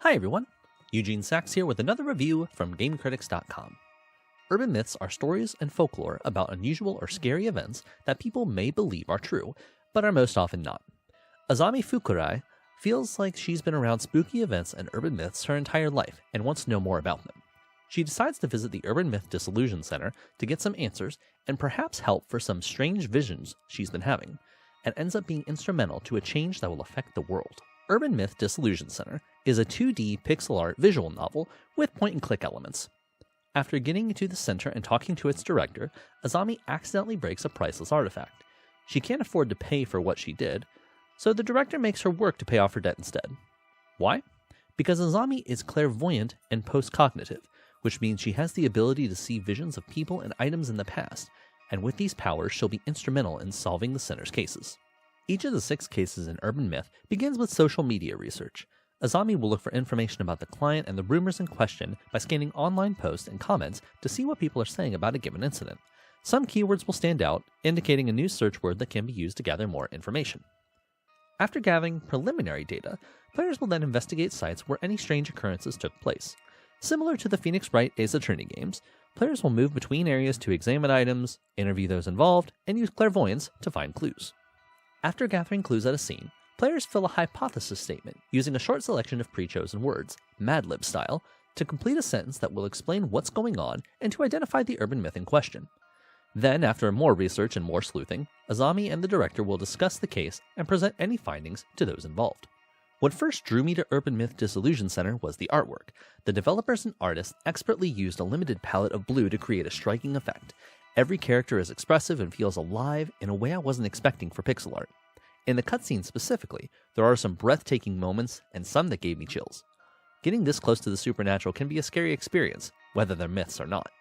Hi everyone, Eugene Sachs here with another review from GameCritics.com. Urban myths are stories and folklore about unusual or scary events that people may believe are true, but are most often not. Azami Fukurai feels like she's been around spooky events and urban myths her entire life and wants to know more about them. She decides to visit the Urban Myth Dissolution Center to get some answers and perhaps help for some strange visions she's been having, and ends up being instrumental to a change that will affect the world. Urban Myth Dissolution Center is a 2D pixel art visual novel with point-and-click elements. After getting to the center and talking to its director, Azami accidentally breaks a priceless artifact. She can't afford to pay for what she did, so the director makes her work to pay off her debt instead. Why? Because Azami is clairvoyant and post-cognitive, which means she has the ability to see visions of people and items in the past, and with these powers she'll be instrumental in solving the center's cases. Each of the 6 cases in Urban Myth begins with social media research. Azami will look for information about the client and the rumors in question by scanning online posts and comments to see what people are saying about a given incident. Some keywords will stand out, indicating a new search word that can be used to gather more information. After gathering preliminary data, players will then investigate sites where any strange occurrences took place. Similar to the Phoenix Wright Ace Attorney games, players will move between areas to examine items, interview those involved, and use clairvoyance to find clues. After gathering clues at a scene, players fill a hypothesis statement using a short selection of pre-chosen words, Mad Lib style, to complete a sentence that will explain what's going on and to identify the urban myth in question. Then, after more research and more sleuthing, Azami and the director will discuss the case and present any findings to those involved. What first drew me to Urban Myth Dissolution Center was the artwork. The developers and artists expertly used a limited palette of blue to create a striking effect. Every character is expressive and feels alive in a way I wasn't expecting for pixel art. In the cutscenes specifically, there are some breathtaking moments and some that gave me chills. Getting this close to the supernatural can be a scary experience, whether they're myths or not.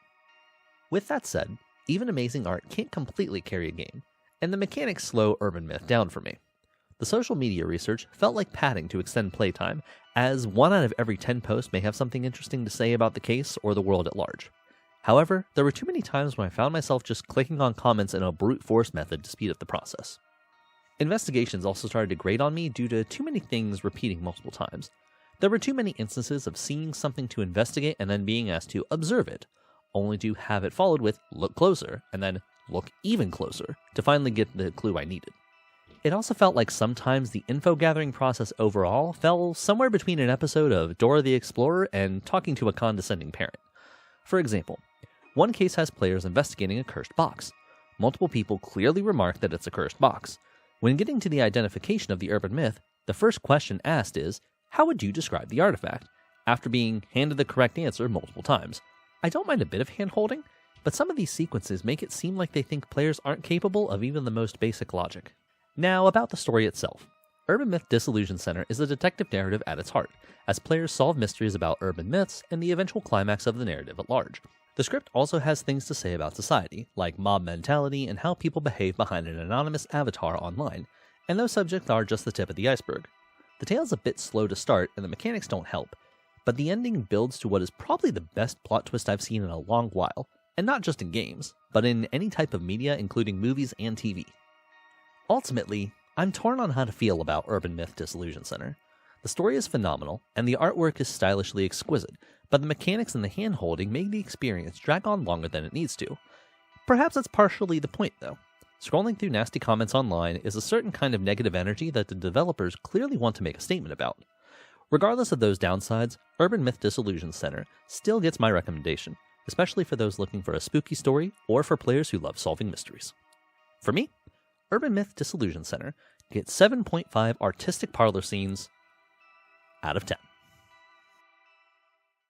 With that said, even amazing art can't completely carry a game, and the mechanics slow Urban Myth down for me. The social media research felt like padding to extend playtime, as 1 out of every 10 posts may have something interesting to say about the case or the world at large. However, there were too many times when I found myself just clicking on comments in a brute force method to speed up the process. Investigations also started to grate on me due to too many things repeating multiple times. There were too many instances of seeing something to investigate and then being asked to observe it, only to have it followed with look closer and then look even closer to finally get the clue I needed. It also felt like sometimes the info gathering process overall fell somewhere between an episode of Dora the Explorer and talking to a condescending parent. For example, one case has players investigating a cursed box. Multiple people clearly remark that it's a cursed box. When getting to the identification of the urban myth, the first question asked is, how would you describe the artifact? After being handed the correct answer multiple times. I don't mind a bit of hand-holding, but some of these sequences make it seem like they think players aren't capable of even the most basic logic. Now, about the story itself. Urban Myth Dissolution Center is a detective narrative at its heart, as players solve mysteries about urban myths and the eventual climax of the narrative at large. The script also has things to say about society, like mob mentality and how people behave behind an anonymous avatar online, and those subjects are just the tip of the iceberg. The tale's a bit slow to start and the mechanics don't help, but the ending builds to what is probably the best plot twist I've seen in a long while, and not just in games, but in any type of media including movies and TV. Ultimately, I'm torn on how to feel about Urban Myth Dissolution Center. The story is phenomenal, and the artwork is stylishly exquisite, but the mechanics and the hand-holding make the experience drag on longer than it needs to. Perhaps that's partially the point, though. Scrolling through nasty comments online is a certain kind of negative energy that the developers clearly want to make a statement about. Regardless of those downsides, Urban Myth Dissolution Center still gets my recommendation, especially for those looking for a spooky story or for players who love solving mysteries. For me, Urban Myth Dissolution Center gets 7.5 artistic parlor scenes out of 10.